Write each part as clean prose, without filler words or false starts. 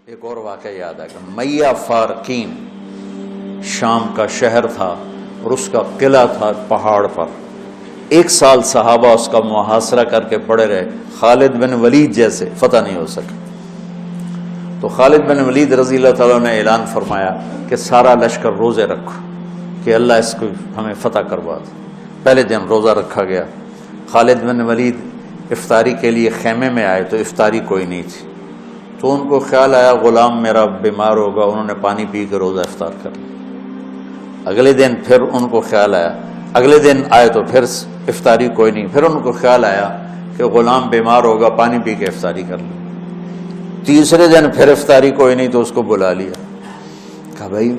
ایک اور واقعہ یاد آ گیا. میہ فارقین شام کا شہر تھا اور اس کا قلعہ تھا پہاڑ پر. 1 سال صحابہ اس کا محاصرہ کر کے پڑے رہے. خالد بن ولید جیسے فتح نہیں ہو سکا. تو خالد بن ولید رضی اللہ تعالیٰ نے اعلان فرمایا کہ سارا لشکر روزے رکھو کہ اللہ اس کو ہمیں فتح کروا دے. پہلے دن روزہ رکھا گیا. خالد بن ولید افطاری کے لیے خیمے میں آئے تو افطاری کوئی نہیں تھی. تو ان کو خیال آیا غلام میرا بیمار ہوگا. انہوں نے پانی پی کے روزہ افطار کر لیا. اگلے دن پھر ان کو خیال آیا, اگلے دن آئے تو پھر افطاری کوئی نہیں. پھر ان کو خیال آیا کہ غلام بیمار ہوگا, پانی پی کے افطاری کر لیا. تیسرے دن پھر افطاری کوئی نہیں تو اس کو بلا لیا. کہا بھائی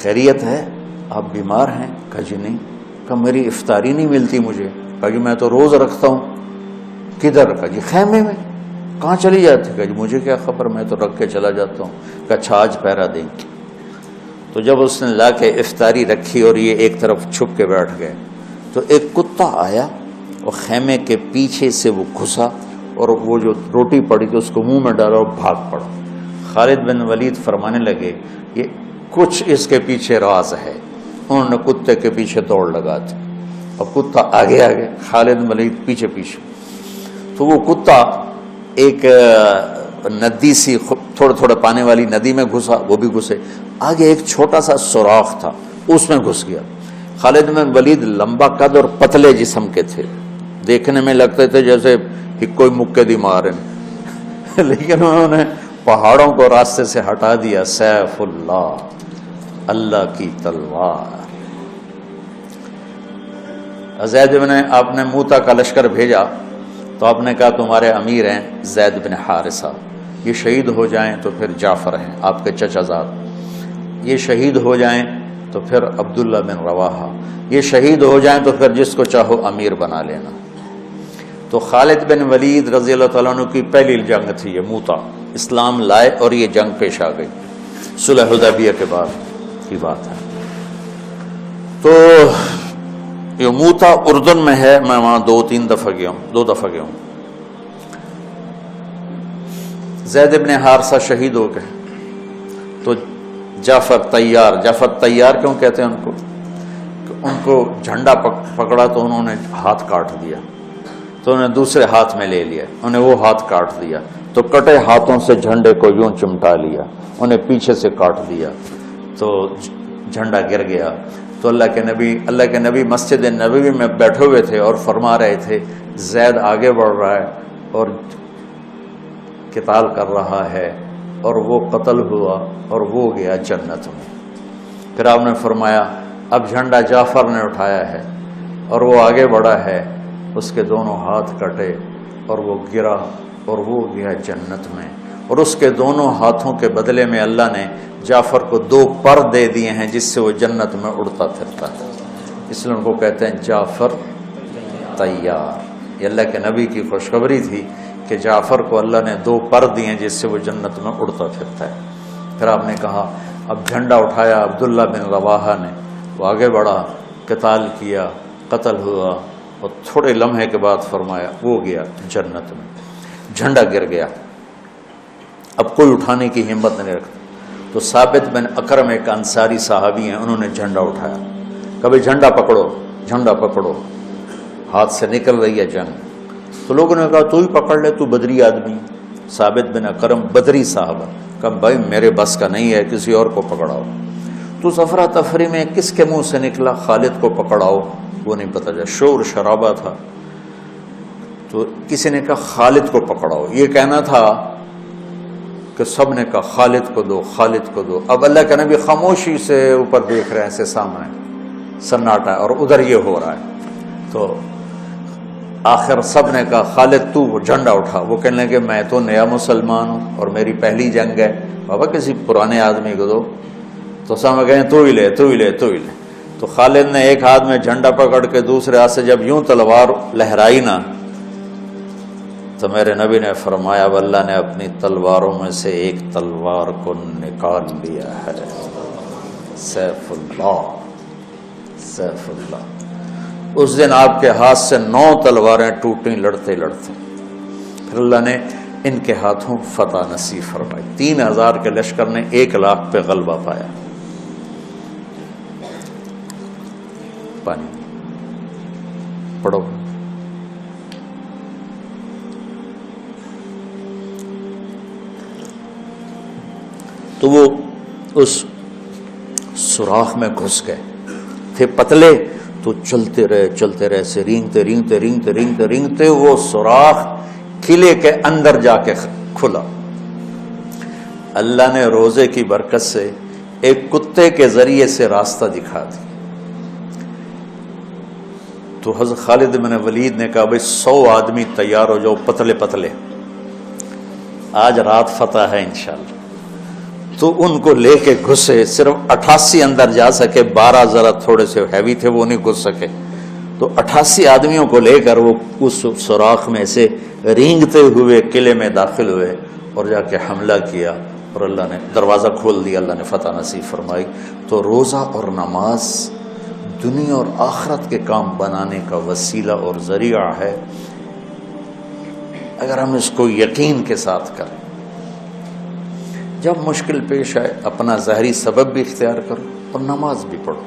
خیریت ہے, آپ بیمار ہیں؟ کہا جی نہیں. کہا میری افطاری نہیں ملتی مجھے. کہا جی میں تو روز رکھتا ہوں. کدھر؟ کہا جی خیمے میں. کہاں چلی جاتی؟ کہا جی مجھے کیا خبر, میں تو رکھ کے چلا جاتا ہوں. کہا اچھا آج پہرا دیں. تو جب اس نے لا کے افطاری رکھی اور یہ ایک طرف چھپ کے بیٹھ گئے تو ایک کتا آیا اور خیمے کے پیچھے سے وہ گھسا اور وہ جو روٹی پڑی تو اس کو منہ میں ڈالا اور بھاگ پڑا. خالد بن ولید فرمانے لگے یہ کچھ اس کے پیچھے راز ہے. انہوں نے کتے کے پیچھے دوڑ لگا دی اور کتا آگے آگے, خالد بن ولید پیچھے پیچھے. تو وہ کتا ایک ندی سی تھوڑے تھوڑے پانی والی ندی میں گھسا, وہ بھی گھسے. آگے ایک چھوٹا سا سوراخ تھا, اس میں گھس گیا. خالد بن ولید لمبا قد اور پتلے جسم کے تھے, دیکھنے میں لگتے تھے جیسے کوئی مکے دی مارن, لیکن انہوں نے پہاڑوں کو راستے سے ہٹا دیا. سیف اللہ, اللہ کی تلوار. زید بن, آپ نے موتا کا لشکر بھیجا تو آپ نے کہا تمہارے امیر ہیں زید بن حارثہ, یہ شہید ہو جائیں تو پھر جعفر ہیں آپ کے چچا زاد, یہ شہید ہو جائیں تو پھر عبداللہ بن رواحہ, یہ شہید ہو جائیں تو پھر جس کو چاہو امیر بنا لینا. تو خالد بن ولید رضی اللہ تعالیٰ عنہ کی پہلی جنگ تھی یہ موتا. اسلام لائے اور یہ جنگ پیش آ گئی, صلح حدیبیہ کے بعد کی بات ہے. تو یہ موتا اردن میں ہے, میں وہاں 2 دفعہ گیا ہوں. زید بن حارثہ شہید ہو گئے تو جعفر تیار کیوں کہتے ہیں ان کو؟ ان کو جھنڈا پکڑا تو انہوں نے ہاتھ کاٹ دیا, تو انہوں نے دوسرے ہاتھ میں لے لیا, انہیں وہ ہاتھ کاٹ دیا. تو کٹے ہاتھوں سے جھنڈے کو یوں چمٹا لیا, انہیں پیچھے سے کاٹ دیا تو جھنڈا گر گیا. تو اللہ کے نبی مسجد نبوی میں بیٹھے ہوئے تھے اور فرما رہے تھے زید آگے بڑھ رہا ہے اور قتال کر رہا ہے اور وہ قتل ہوا اور وہ گیا جنت میں. پھر آپ نے فرمایا اب جھنڈا جعفر نے اٹھایا ہے اور وہ آگے بڑھا ہے, اس کے دونوں ہاتھ کٹے اور وہ گرا اور وہ گیا جنت میں. اور اس کے دونوں ہاتھوں کے بدلے میں اللہ نے جعفر کو 2 پر دے دیے ہیں جس سے وہ جنت میں اڑتا پھرتا ہے. اس لیے ان کو کہتے ہیں جعفر تیار. یہ اللہ کے نبی کی خوشخبری تھی کہ جعفر کو اللہ نے 2 پر دیے جس سے وہ جنت میں اڑتا پھرتا ہے. پھر آپ نے کہا اب جھنڈا اٹھایا عبداللہ بن رواحہ نے, وہ آگے بڑھا, قتال کیا, قتل ہوا اور تھوڑے لمحے کے بعد فرمایا وہ گیا جنت میں. جھنڈا گر گیا, اب کوئی اٹھانے کی ہمت نہیں رکھتا. تو ثابت بن اکرم ایک انصاری صحابی ہیں, انہوں نے جھنڈا اٹھایا. کبھی جھنڈا پکڑو, ہاتھ سے نکل رہی ہے جنگ. تو لوگوں نے کہا تو ہی پکڑ لے, تو بدری آدمی. ثابت بن اکرم بدری صحابہ, کہا بھائی میرے بس کا نہیں ہے, کسی اور کو پکڑاؤ. تو افرا تفری میں کس کے منہ سے نکلا خالد کو پکڑاؤ, وہ نہیں پتہ چلا, شور شرابہ تھا. تو کسی نے کہا خالد کو پکڑاؤ. یہ کہنا تھا کہ سب نے کہا خالد کو دو. اب اللہ کے نبی خاموشی سے اوپر دیکھ رہے ہیں, ایسے سامنے سناٹا اور ادھر یہ ہو رہا ہے. تو آخر سب نے کہا خالد تو جھنڈا اٹھا. وہ کہنے لگے میں تو نیا مسلمان ہوں اور میری پہلی جنگ ہے, بابا کسی پرانے آدمی کو دو. تو سب کہیں تو ہی لے. تو خالد نے ایک ہاتھ میں جھنڈا پکڑ کے دوسرے ہاتھ سے جب یوں تلوار لہرائی نا تو میرے نبی نے فرمایا اللہ نے اپنی تلواروں میں سے ایک تلوار کو نکال لیا ہے. سیف اللہ. اس دن آپ کے ہاتھ سے 9 تلواریں ٹوٹیں لڑتے. پھر اللہ نے ان کے ہاتھوں فتح نصیب فرمائی۔ 3000 کے لشکر نے 1 لاکھ پہ غلبہ پایا۔ پانی پڑھو۔ تو وہ اس سوراخ میں گھس گئے تھے، پتلے تو چلتے رہے سے رینگتے وہ سوراخ قلعے کے اندر جا کے کھلا۔ اللہ نے روزے کی برکت سے ایک کتے کے ذریعے سے راستہ دکھا دی۔ تو حضرت خالد بن ولید نے کہا بھائی 100 آدمی تیار ہو جاؤ، پتلے پتلے، آج رات فتح ہے انشاءاللہ۔ تو ان کو لے کے گھسے، صرف 88 اندر جا سکے، 12 ذرا تھوڑے سے ہیوی تھے وہ نہیں گھس سکے، تو 88 آدمیوں کو لے کر وہ اس سوراخ میں سے رینگتے ہوئے قلعے میں داخل ہوئے اور جا کے حملہ کیا، اور اللہ نے دروازہ کھول دیا، اللہ نے فتح نصیب فرمائی۔ تو روزہ اور نماز دنیا اور آخرت کے کام بنانے کا وسیلہ اور ذریعہ ہے، اگر ہم اس کو یقین کے ساتھ کریں۔ جب مشکل پیش آئے اپنا ظاہری سبب بھی اختیار کرو اور نماز بھی پڑھو۔